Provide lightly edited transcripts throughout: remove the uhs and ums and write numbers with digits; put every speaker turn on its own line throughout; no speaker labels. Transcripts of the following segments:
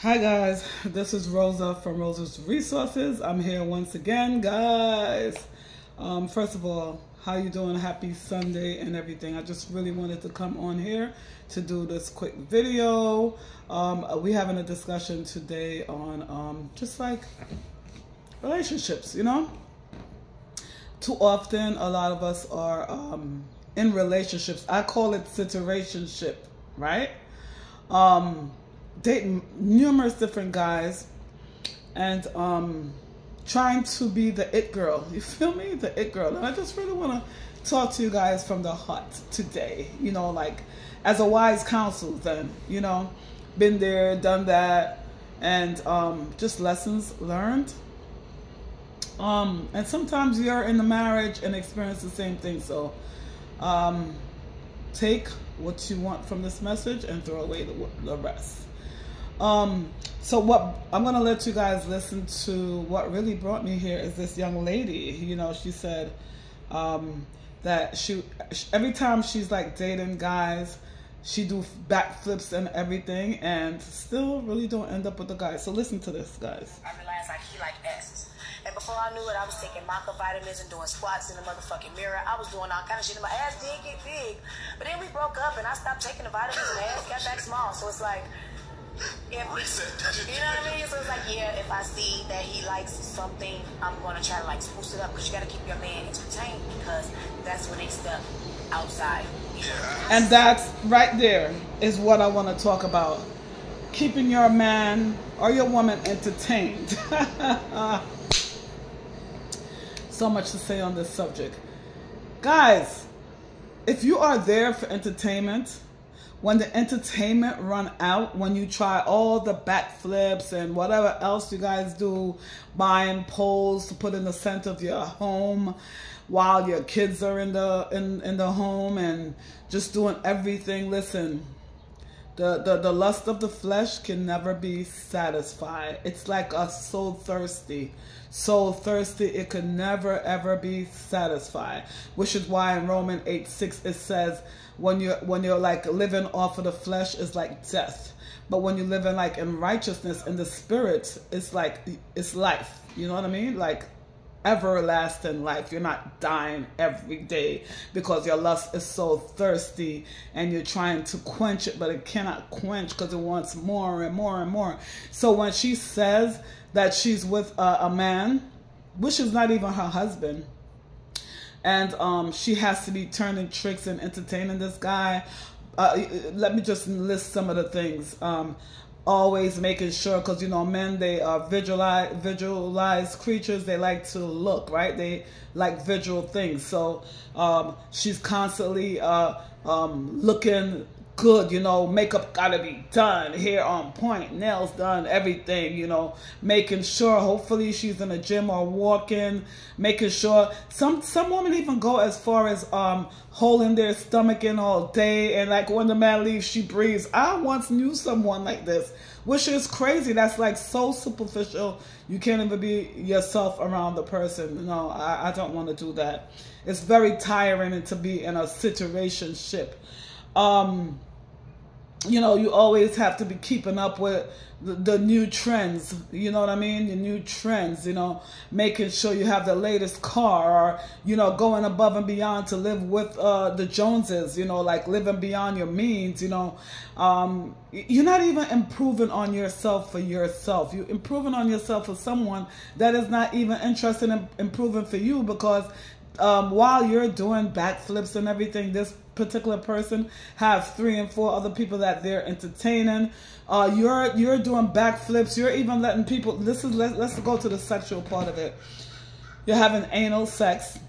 Hi guys, this is Rosa from Rosa's Resources. I'm here once again, guys. First of all, how you doing? Happy Sunday and everything. I just really wanted to come on here to do this quick video. We're having a discussion today on just like relationships, you know? Too often, a lot of us are in relationships. I call it situationship, right? Dating numerous different guys and trying to be the it girl. You feel me? The it girl. And I just really want to talk to you guys from the heart today. You know, like as a wise counsel then, you know, been there, done that, and just lessons learned. And sometimes you're in the marriage and experience the same thing. So take what you want from this message and throw away the rest. So what I'm going to let you guys listen to. What really brought me here is this young lady. You know, she said that she every time she's like dating guys, she do backflips and everything and still really don't end up with the guy. So listen to this, guys.
I realized like he liked X's. And before I knew it, I was taking vitamins and doing squats in the motherfucking mirror. I was doing all kind of shit and my ass did get big. But then we broke up and I stopped taking the vitamins and my ass got back small. So it's like, you know what I mean? So it's like, yeah, if I see that he likes something, I'm going to try to like spruce it up because you got to keep your man entertained because that's when they step outside.
And that's right there is what I want to talk about. Keeping your man or your woman entertained. So much to say on this subject. Guys, if you are there for entertainment, when the entertainment run out, when you try all the backflips and whatever else you guys do, buying poles to put in the center of your home while your kids are in the home and just doing everything, listen, the lust of the flesh can never be satisfied. It's like a so thirsty, it could never ever be satisfied. Which is why in Romans 8:6 it says when you're like living off of the flesh is like death, but when you're living like in righteousness in the spirit, it's like it's life. You know what I mean? Like everlasting life. You're not dying every day because your lust is so thirsty and you're trying to quench it, but it cannot quench because it wants more and more and more. So when she says that she's with a man, which is not even her husband, and she has to be turning tricks and entertaining this guy, let me just list some of the things. Always making sure, because you know men, they are visualized creatures. They like to look, right? They like visual things. So she's constantly looking good, you know, makeup gotta be done, hair on point, nails done, everything, you know, making sure hopefully she's in a gym or walking, making sure some women even go as far as holding their stomach in all day, and like when the man leaves she breathes. I once knew someone like this, which is crazy. That's like so superficial. You can't even be yourself around the person. No, I don't want to do that. It's very tiring to be in a situationship. You know, you always have to be keeping up with the new trends, you know what I mean? The new trends, you know, making sure you have the latest car, or, you know, going above and beyond to live with the Joneses, you know, like living beyond your means, you know. You're not even improving on yourself for yourself. You're improving on yourself for someone that is not even interested in improving for you, because while you're doing backflips and everything, this particular person have 3 and 4 other people that they're entertaining. You're doing backflips. You're even letting people. Let's go to the sexual part of it. You're having anal sex,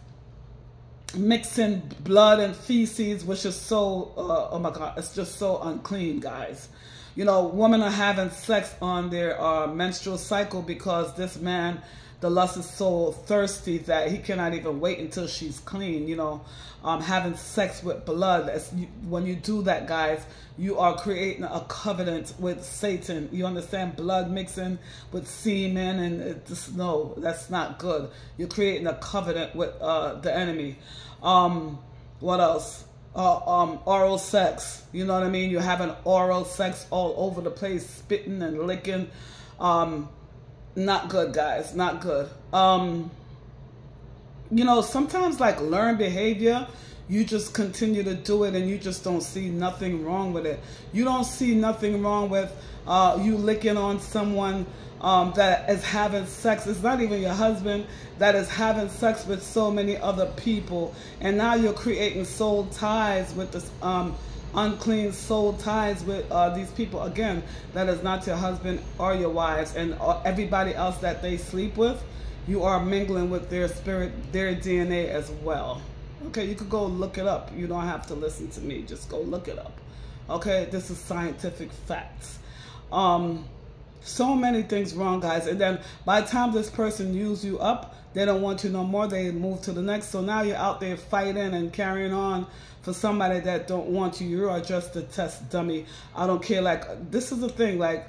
mixing blood and feces, which is so oh my God, it's just so unclean, guys. You know, women are having sex on their menstrual cycle because this man, the lust is so thirsty that he cannot even wait until she's clean. You know, having sex with blood. When you do that, guys, you are creating a covenant with Satan. You understand? Blood mixing with semen, and just no, that's not good. You're creating a covenant with the enemy. What else? oral sex. You know what I mean? You're having oral sex all over the place, spitting and licking. Not good, guys. Not good. You know, sometimes like learned behavior, you just continue to do it and you just don't see nothing wrong with it. You don't see nothing wrong with you licking on someone that is having sex. It's not even your husband that is having sex with so many other people. And now you're creating soul ties with this unclean soul ties with these people. Again, that is not your husband or your wives and everybody else that they sleep with. You are mingling with their spirit, their DNA as well. Okay, you could go look it up. You don't have to listen to me. Just go look it up. Okay, this is scientific facts. So many things wrong, guys. And then by the time this person uses you up, they don't want you no more. They move to the next. So now you're out there fighting and carrying on for somebody that don't want you. You are just a test dummy. I don't care. Like, this is the thing, like,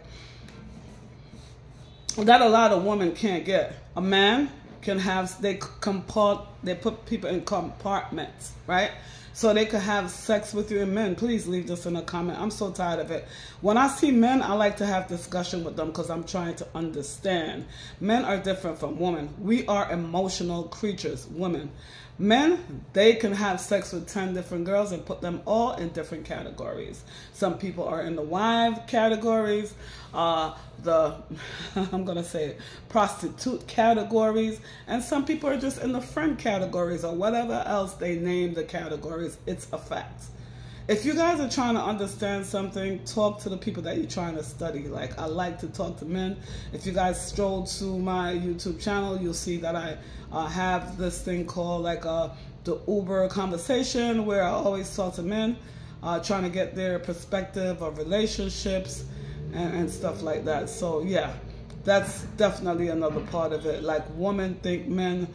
that a lot of women can't get. A man can have, they put people in compartments, right? So they could have sex with you. And men, please leave this in a comment. I'm so tired of it. When I see men, I like to have discussion with them because I'm trying to understand. Men are different from women. We are emotional creatures, women. Men, they can have sex with 10 different girls and put them all in different categories. Some people are in the wife categories, I'm going to say prostitute categories, and some people are just in the friend categories or whatever else they name the categories. It's a fact. If you guys are trying to understand something, talk to the people that you're trying to study. Like, I like to talk to men. If you guys stroll to my YouTube channel, you'll see that I have this thing called like the Uber conversation, where I always talk to men, trying to get their perspective of relationships and stuff like that. So yeah, that's definitely another part of it. Like, women think men,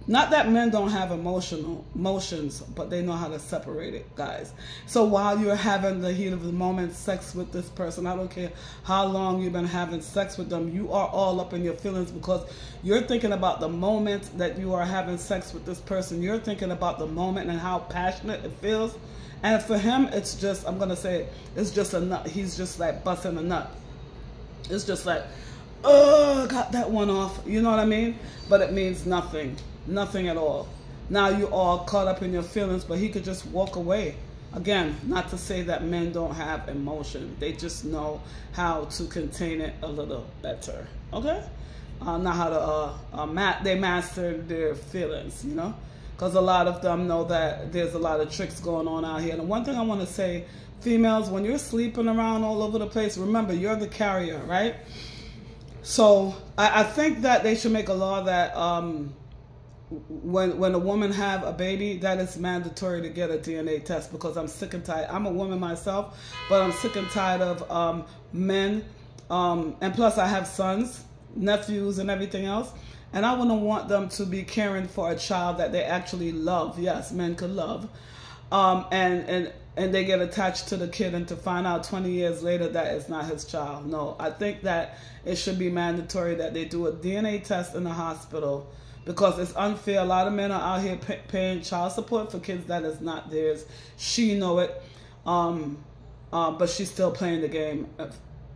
not that men don't have emotions, but they know how to separate it, guys. So while you're having the heat of the moment sex with this person, I don't care how long you've been having sex with them, you are all up in your feelings because you're thinking about the moment that you are having sex with this person. You're thinking about the moment and how passionate it feels. And for him, it's just, I'm going to say, it's just a nut. He's just like busting a nut. It's just like, oh, got that one off. You know what I mean? But it means nothing. Nothing at all. Now you all caught up in your feelings, but he could just walk away. Again, not to say that men don't have emotion. They just know how to contain it a little better. Okay? Not how to, they master their feelings, you know? Because a lot of them know that there's a lot of tricks going on out here. And one thing I want to say, females, when you're sleeping around all over the place, remember, you're the carrier, right? So I think that they should make a law that when a woman have a baby, that is mandatory to get a DNA test, because I'm sick and tired. I'm a woman myself, but I'm sick and tired of men. And plus I have sons, nephews, and everything else. And I wouldn't want them to be caring for a child that they actually love. Yes, men could love. And they get attached to the kid, and to find out 20 years later that it's not his child. No, I think that it should be mandatory that they do a DNA test in the hospital, because it's unfair. A lot of men are out here paying child support for kids that is not theirs. She know it, but she's still playing the game.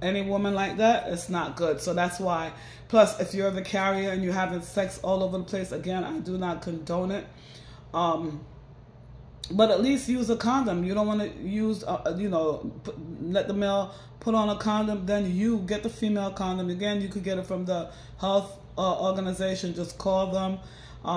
Any woman like that, it's not good. So that's why. Plus, if you're the carrier and you're having sex all over the place, again, I do not condone it. But at least use a condom. You don't want to use, you know, let the male put on a condom. Then you get the female condom. Again, you could get it from the health organization. Just call them,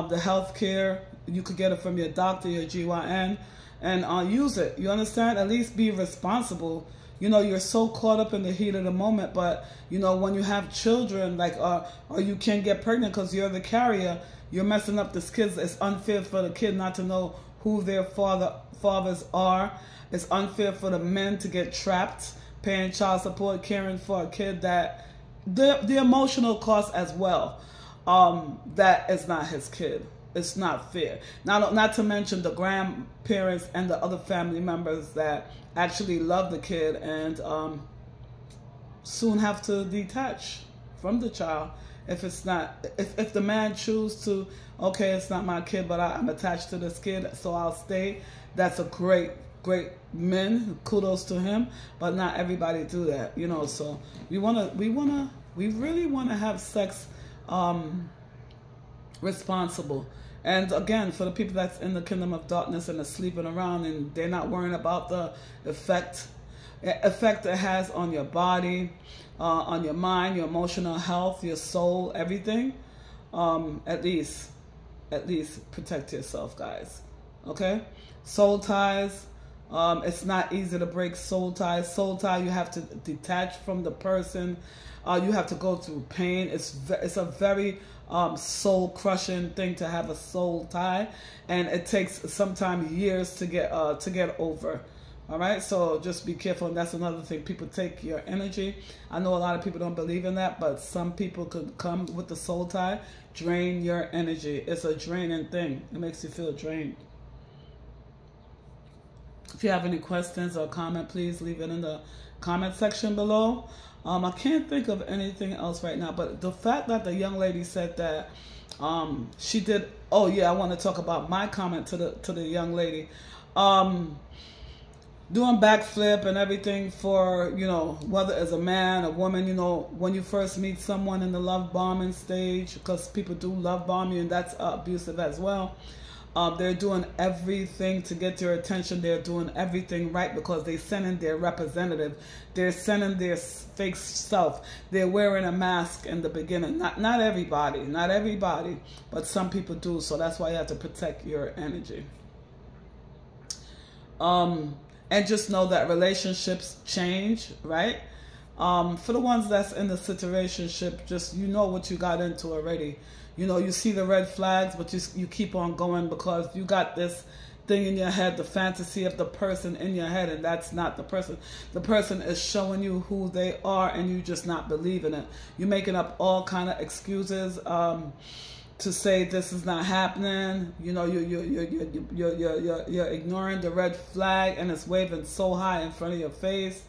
the healthcare. You could get it from your doctor, your GYN, and use it. You understand? At least be responsible. You know, you're so caught up in the heat of the moment, but, you know, when you have children, like, or you can't get pregnant because you're the carrier, you're messing up the kids. It's unfair for the kid not to know who their fathers are. It's unfair for the men to get trapped, paying child support, caring for a kid that, the emotional cost as well, that is not his kid. It's not fair. Not to mention the grandparents and the other family members that actually love the kid and soon have to detach from the child if it's not, if the man chooses to, okay, it's not my kid, but I'm attached to this kid, so I'll stay. that's a great men. Kudos to him, but not everybody do that, you know. So we really want to have sex responsible. And again, for the people that's in the kingdom of darkness and are sleeping around and they're not worrying about the effect it has on your body, on your mind, your emotional health, your soul, everything, at least protect yourself, guys. Okay? Soul ties. It's not easy to break soul ties. Soul tie, you have to detach from the person. You have to go through pain. It's a very soul crushing thing to have a soul tie, and it takes sometimes years to get over. All right, so just be careful. And that's another thing. People take your energy. I know a lot of people don't believe in that, but some people could come with the soul tie, drain your energy. It's a draining thing. It makes you feel drained. If you have any questions or comment, please leave it in the comment section below. I can't think of anything else right now, but the fact that the young lady said that she did. Oh yeah, I want to talk about my comment to the young lady. Doing backflip and everything for, you know, whether as a man, a woman, you know, when you first meet someone in the love bombing stage, because people do love bomb you, and that's abusive as well. They're doing everything to get your attention. They're doing everything right because they're sending their representative. They're sending their fake self. They're wearing a mask in the beginning. Not everybody, but some people do. So that's why you have to protect your energy. And just know that relationships change, right? For the ones that's in the situationship, just, you know what you got into already. You know, you see the red flags, but you keep on going because you got this thing in your head, the fantasy of the person in your head, and that's not the person. The person is showing you who they are, and you just not believing it. You're making up all kind of excuses to say this is not happening. You know, you're ignoring the red flag, and it's waving so high in front of your face.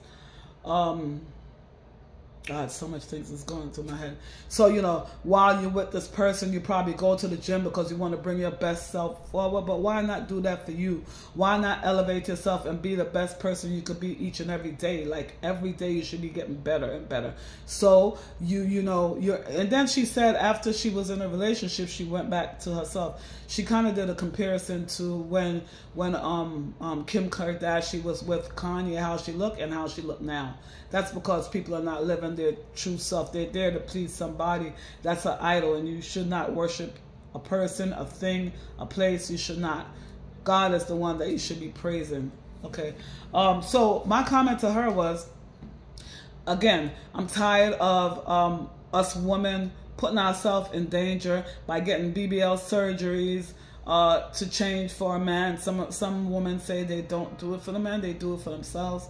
God, so much things is going through my head. So, you know, while you're with this person, you probably go to the gym because you want to bring your best self forward. But why not do that for you? Why not elevate yourself and be the best person you could be each and every day? Like, every day you should be getting better and better. So, you know, and then she said after she was in a relationship, she went back to herself. She kind of did a comparison to when Kim Kardashian was with Kanye, how she looked and how she looked now. That's because people are not living their true self. They're there to please somebody. That's an idol, and you should not worship a person, a thing, a place. You should not. God is the one that you should be praising. Okay. So my comment to her was, again, I'm tired of us women putting ourselves in danger by getting BBL surgeries to change for a man. Some women say they don't do it for the man, they do it for themselves.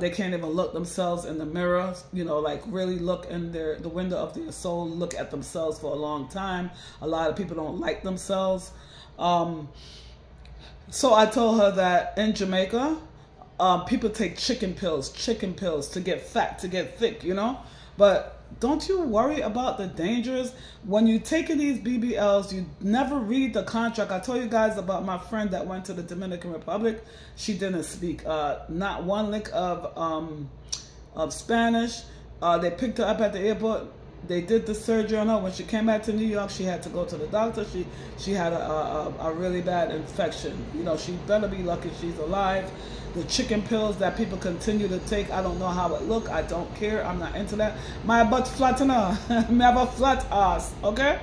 They can't even look themselves in the mirror, you know, like really look in the window of their soul, look at themselves for a long time. A lot of people don't like themselves. So I told her that in Jamaica, people take chicken pills to get fat, to get thick, you know. But don't you worry about the dangers. When you taking these BBLs, you never read the contract. I told you guys about my friend that went to the Dominican Republic. She didn't speak not one lick of Spanish. They picked her up at the airport. They did the surgery on her. When she came back to New York, she had to go to the doctor. She had a really bad infection. You know, she better be lucky she's alive. The chicken pills that people continue to take, I don't know how it look. I don't care. I'm not into that. My butt flattener. Me have a flat ass, okay?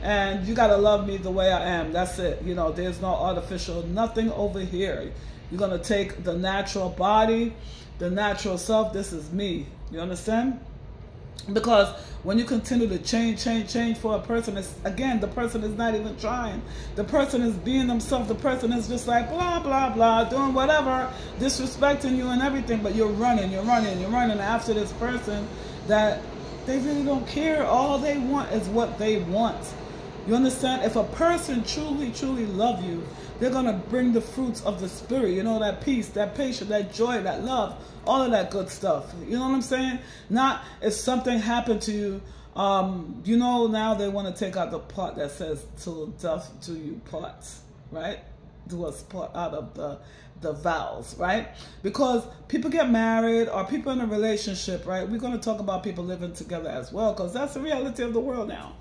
And you gotta love me the way I am. That's it. You know, there's no artificial, nothing over here. You're gonna take the natural body, the natural self. This is me. You understand? Because when you continue to change for a person, it's, again, the person is not even trying. The person is being themselves. The person is just like blah, blah, blah, doing whatever, disrespecting you and everything, but you're running after this person that they really don't care. All they want is what they want. You understand? If a person truly love you, they're going to bring the fruits of the spirit. You know, that peace, that patience, that joy, that love, all of that good stuff. You know what I'm saying? Not if something happened to you, you know, now they want to take out the part that says till death do you part, right? was part out of the vows, right? Because people get married or people in a relationship, right? We're going to talk about people living together as well, because that's the reality of the world now.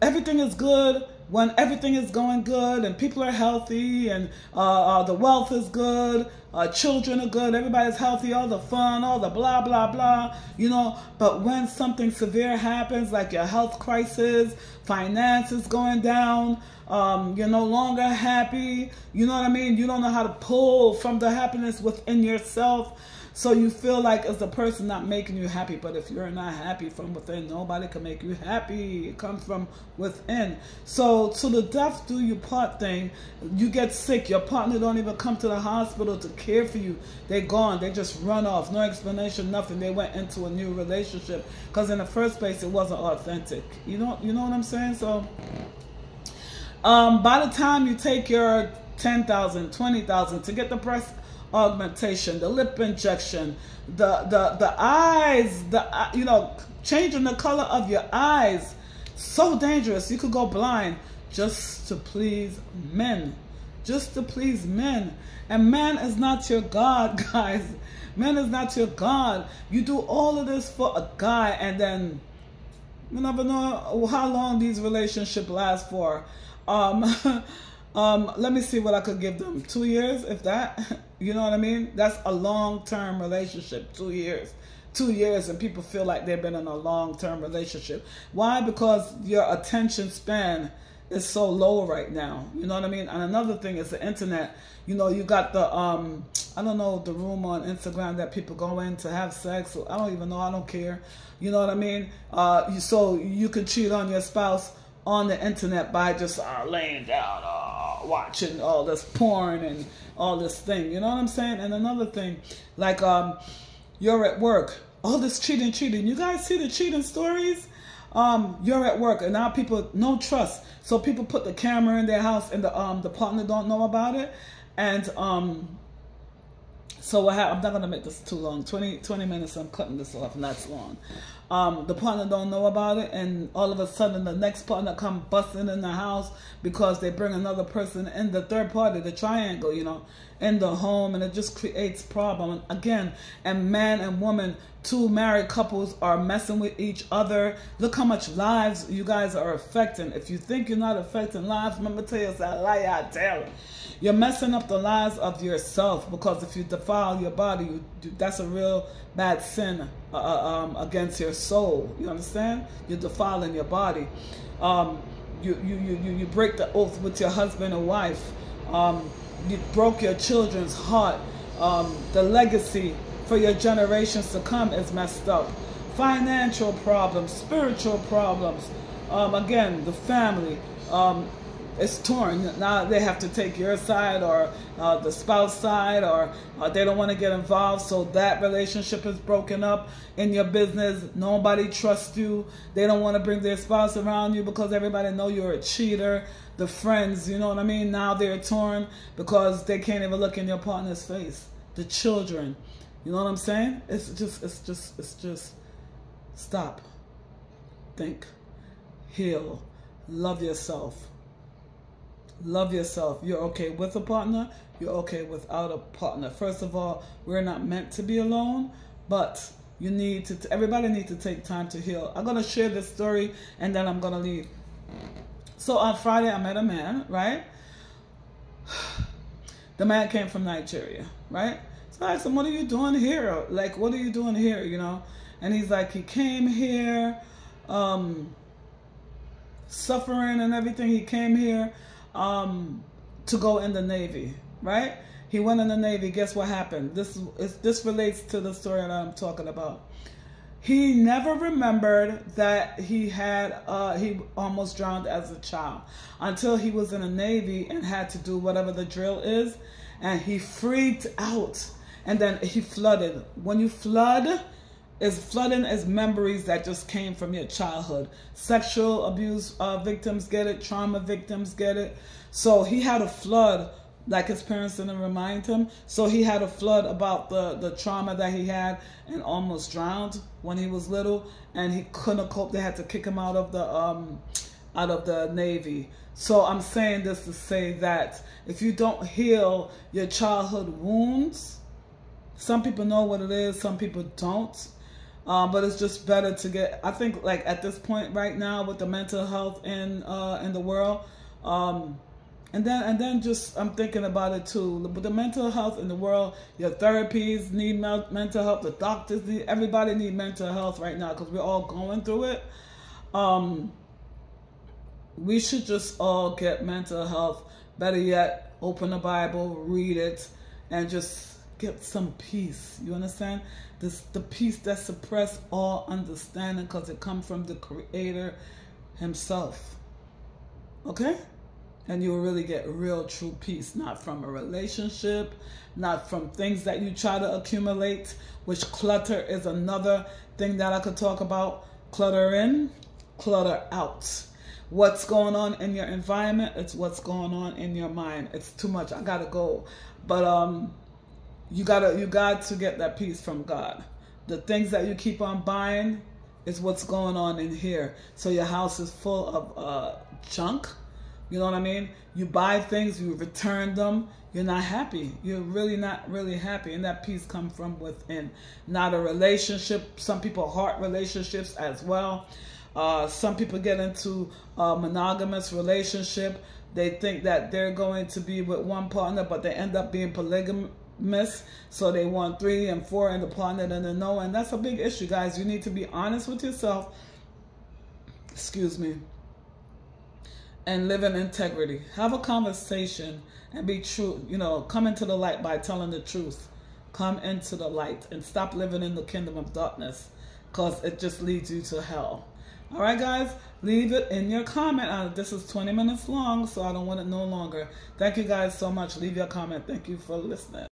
Everything is good when everything is going good and people are healthy and the wealth is good, children are good, everybody's healthy, all the fun, all the blah, blah, blah, you know. But when something severe happens, like your health crisis, finances going down, you're no longer happy, you know what I mean? You don't know how to pull from the happiness within yourself. So you feel like it's the person not making you happy. But if you're not happy from within, nobody can make you happy. It comes from within. So to the death do you part thing, you get sick. Your partner don't even come to the hospital to care for you. They're gone. They just run off. No explanation, nothing. They went into a new relationship. Because in the first place, it wasn't authentic. You know what I'm saying? So by the time you take your $10,000, $20,000 to get the breast augmentation, the lip injection, the eyes, you know, changing the color of your eyes, so dangerous. You could go blind just to please men, just to please men. And man is not your God, guys. Man is not your God. You do all of this for a guy, and then you never know how long these relationships last for. Let me see what I could give them. 2 years, if that. You know what I mean? That's a long-term relationship. 2 years. 2 years, and people feel like they've been in a long-term relationship. Why? Because your attention span is so low right now. You know what I mean? And another thing is the internet. You know, you got the, I don't know, the room on Instagram that people go in to have sex. I don't even know. I don't care. You know what I mean? So you could cheat on your spouse on the internet by just laying down, watching all this porn and all this thing. You know what I'm saying? And another thing, like you're at work, all this cheating. You guys see the cheating stories? You're at work, and now people, no trust. So people put the camera in their house, and the partner don't know about it. And so what happened? I'm not gonna make this too long. 20 minutes. I'm cutting this off, and that's long. The partner don't know about it, and all of a sudden the next partner come busting in the house because they bring another person in, the third party, the triangle, you know, in the home, and it just creates problem. Again, and man and woman, two married couples are messing with each other. Look how much lives you guys are affecting. If you think you're not affecting lives, remember, tell you, it's a lie I tell. You're messing up the lives of yourself, because if you defile your body, that's a real bad sin against your soul. You understand? You're defiling your body. You break the oath with your husband and wife. You broke your children's heart. The legacy for your generations to come is messed up. Financial problems, spiritual problems. Again, the family. It's torn. Now they have to take your side, or the spouse side, or they don't want to get involved, so that relationship is broken up. In your business, nobody trusts you. They don't want to bring their spouse around you because everybody know you're a cheater. The friends, you know what I mean? Now they're torn because they can't even look in your partner's face. The children, you know what I'm saying? It's just stop, think, heal, love yourself. Love yourself. You're okay with a partner. You're okay without a partner. First of all, we're not meant to be alone, but you need to, everybody needs to take time to heal. I'm going to share this story, and then I'm going to leave. So on Friday, I met a man, right? The man came from Nigeria, right? So I asked him, what are you doing here? Like, what are you doing here, you know? And he's like, he came here, suffering and everything. He came here to go in the Navy, right? He went in the Navy. Guess what happened? This relates to the story that I'm talking about. He never remembered that he almost drowned as a child until he was in the Navy and had to do whatever the drill is, and he freaked out, and then he flooded. When you flood, flooding is memories that just came from your childhood. Sexual abuse victims get it. Trauma victims get it. So he had a flood, like his parents didn't remind him. So he had a flood about the trauma that he had, and almost drowned when he was little. And he couldn't cope. They had to kick him out of out of the Navy. So I'm saying this to say that if you don't heal your childhood wounds, some people know what it is, some people don't. But it's just better to get, I think, like at this point right now with the mental health in the world, and then just I'm thinking about it too. With the mental health in the world, your therapies need mental health, the doctors need, everybody need mental health right now because we're all going through it. We should just all get mental health. Better yet, open the Bible, read it, and just get some peace. You understand? The peace that suppresses all understanding because it comes from the Creator himself. Okay? And you will really get real true peace. Not from a relationship, not from things that you try to accumulate, which clutter is another thing that I could talk about. Clutter in, clutter out. What's going on in your environment, it's what's going on in your mind. It's too much. I gotta go. But you got to get that peace from God. The things that you keep on buying is what's going on in here. So your house is full of junk. You know what I mean? You buy things, you return them, you're not happy. You're really not really happy. And that peace comes from within. Not a relationship. Some people heart relationships as well. Some people get into a monogamous relationship. They think that they're going to be with one partner, but they end up being polygamous. So they want 3 and 4 in the partner and then no. And that's a big issue, guys. You need to be honest with yourself. Excuse me. And live in integrity. Have a conversation and be true. You know, come into the light by telling the truth. Come into the light and stop living in the kingdom of darkness because it just leads you to hell. All right, guys, leave it in your comment. This is 20 minutes long, so I don't want it no longer. Thank you guys so much. Leave your comment. Thank you for listening.